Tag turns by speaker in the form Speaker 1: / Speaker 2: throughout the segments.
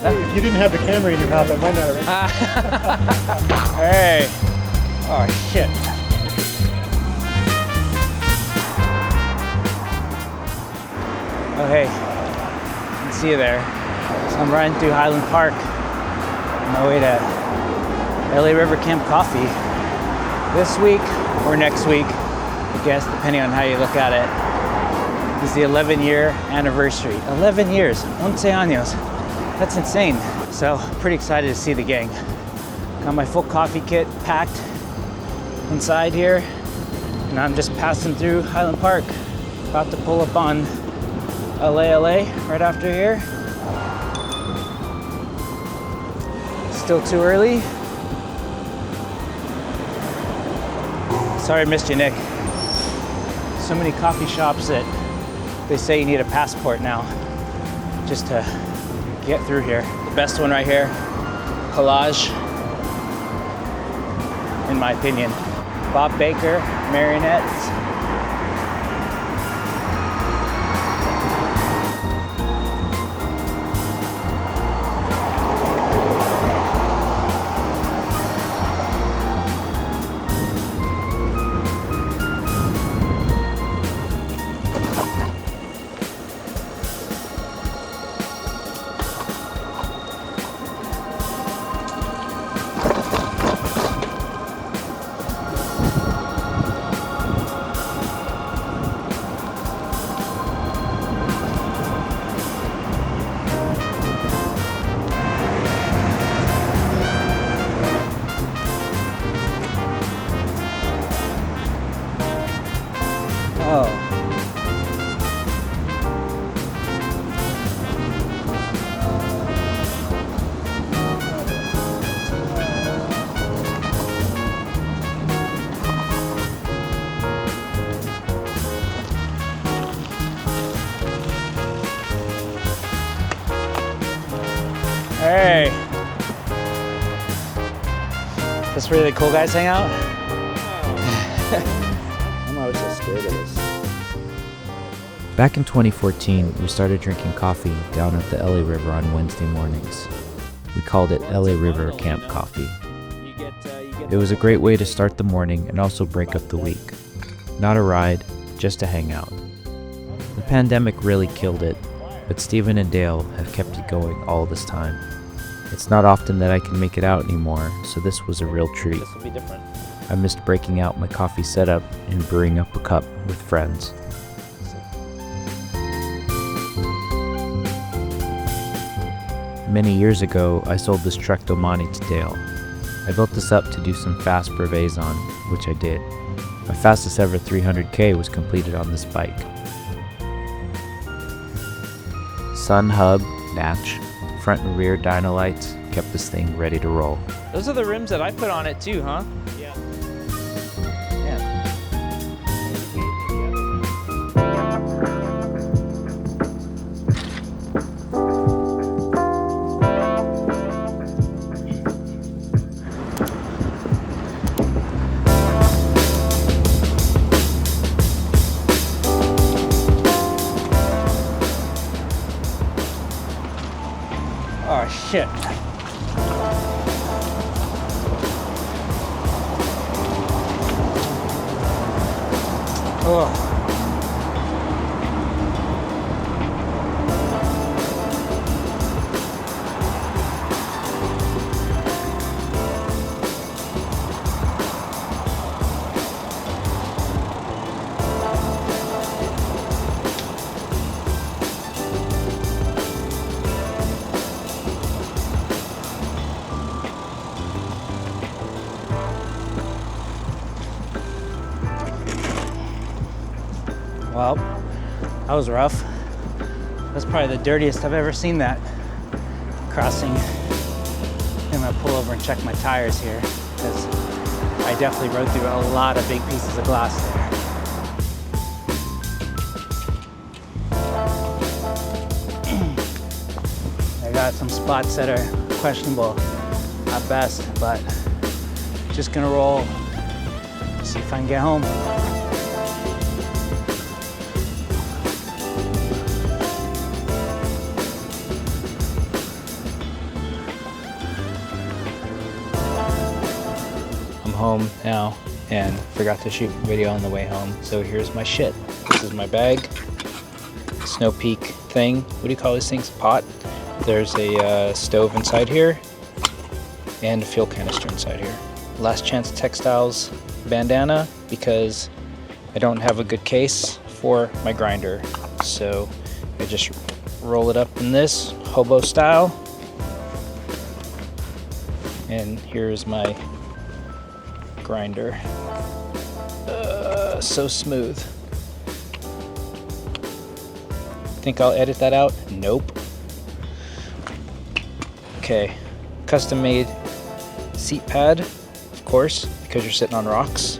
Speaker 1: If you didn't have the camera in your mouth, I might not have.
Speaker 2: Hey. Oh, shit. Oh, hey. I can see you there. So I'm riding through Highland Park on my way to LA River Camp Coffee. This week, or next week, I guess, depending on how you look at it, is the 11-year anniversary. 11 years. 11 años. That's insane. So, pretty excited to see the gang. Got my full coffee kit packed inside here, and I'm just passing through Highland Park. About to pull up on LA right after here. Still too early. Sorry I missed you, Nick. So many coffee shops that they say you need a passport now just to get through here. The best one right here, Collage, in my opinion. Bob Baker, Marionettes. Oh. Hey. This where the cool guys hang out? I'm always so scared of this.
Speaker 3: Back in 2014, we started drinking coffee down at the LA River on Wednesday mornings. We called it LA River Camp Coffee. It was a great way to start the morning and also break up the week. Not a ride, just to hang out. The pandemic really killed it, but Steven and Dale have kept it going all this time. It's not often that I can make it out anymore, so this was a real treat.
Speaker 2: This will be different.
Speaker 3: I missed breaking out my coffee setup and brewing up a cup with friends. Many years ago, I sold this Trek Domani to Dale. I built this up to do some fast brevets on, which I did. My fastest ever 300K was completed on this bike. Sun hub, natch, front and rear dyno lights kept this thing ready to roll.
Speaker 2: Those are the rims that I put on it too, huh? Yeah. Oh shit. Oh. Well, that was rough. That's probably the dirtiest I've ever seen that crossing. I'm gonna pull over and check my tires here because I definitely rode through a lot of big pieces of glass there. I got some spots that are questionable at best, but just gonna roll, see if I can get home. home now and forgot to shoot video on the way home. So here's my shit. This is my bag. Snow Peak thing. What do you call these things? Pot. There's a stove inside here and a fuel canister inside here. Last Chance Textiles bandana because I don't have a good case for my grinder. So I just roll it up in this hobo style. And here's my grinder. So smooth. Think I'll edit that out? Nope. Okay, custom made seat pad, of course, because you're sitting on rocks.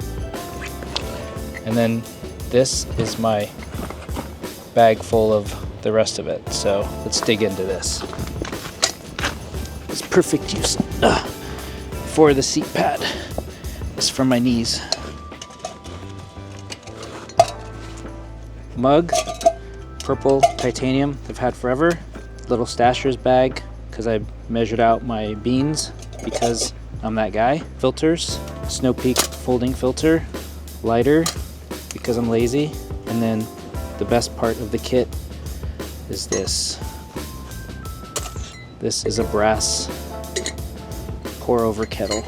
Speaker 2: And then this is my bag full of the rest of it. So let's dig into this. It's perfect use for the seat pad. It's for my knees. Mug, purple titanium, I've had forever. Little stasher's bag, because I measured out my beans, because I'm that guy. Filters, Snow Peak folding filter, lighter, because I'm lazy. And then the best part of the kit is this. This is a brass pour over kettle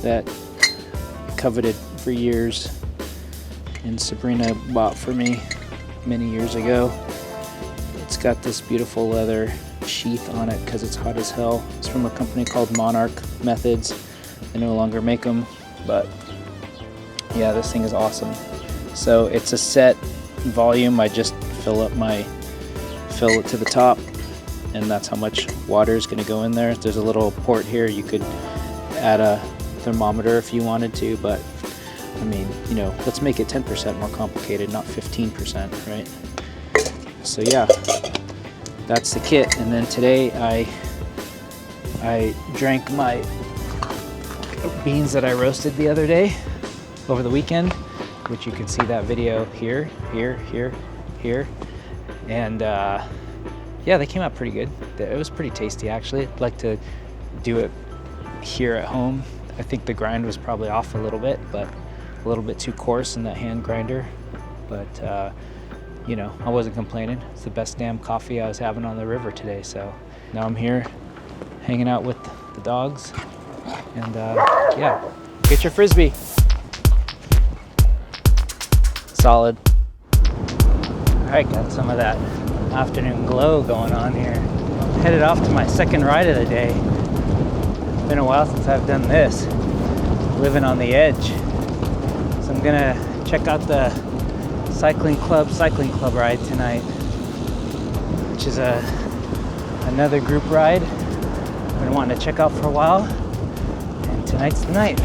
Speaker 2: that I coveted for years and Sabrina bought for me many years ago. It's got this beautiful leather sheath on it because it's hot as hell. It's from a company called Monarch Methods. They no longer make them, but yeah, this thing is awesome. So it's a set volume. I just fill it to the top, and that's how much water is going to go in there. There's a little port here. You could add a thermometer if you wanted to, but I mean, you know, let's make it 10% more complicated, not 15%, right? So yeah, that's the kit. And then today I drank my beans that I roasted the other day over the weekend, which you can see that video here. And yeah, they came out pretty good. It was pretty tasty, actually. I'd like to do it here at home. I think the grind was probably off a little bit, but a little bit too coarse in that hand grinder. But you know, I wasn't complaining. It's the best damn coffee I was having on the river today. So now I'm here hanging out with the dogs. And yeah, get your Frisbee. Solid. All right, got some of that afternoon glow going on here. Headed off to my second ride of the day. It's been a while since I've done this. Living on the edge. So I'm gonna check out the cycling club ride tonight, which is another group ride I've been wanting to check out for a while, and tonight's the night.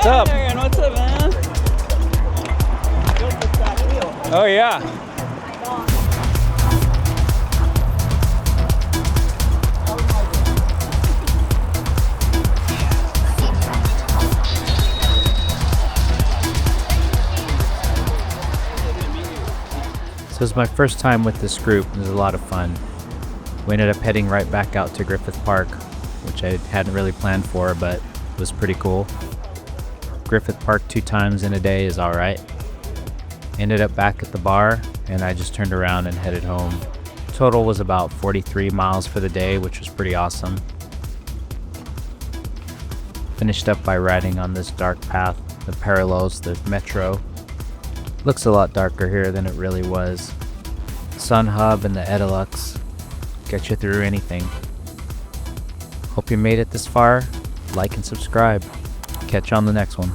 Speaker 2: What's up?
Speaker 4: Aaron, what's up, man?
Speaker 2: Oh yeah.
Speaker 3: So it was my first time with this group. It was a lot of fun. We ended up heading right back out to Griffith Park, which I hadn't really planned for, but was pretty cool. Griffith Park 2 times in a day is alright. Ended up back at the bar, and I just turned around and headed home. Total was about 43 miles for the day, which was pretty awesome. Finished up by riding on this dark path that parallels the metro. Looks a lot darker here than it really was. Sun Hub and the Edelux get you through anything. Hope you made it this far. Like and subscribe. Catch you on the next one.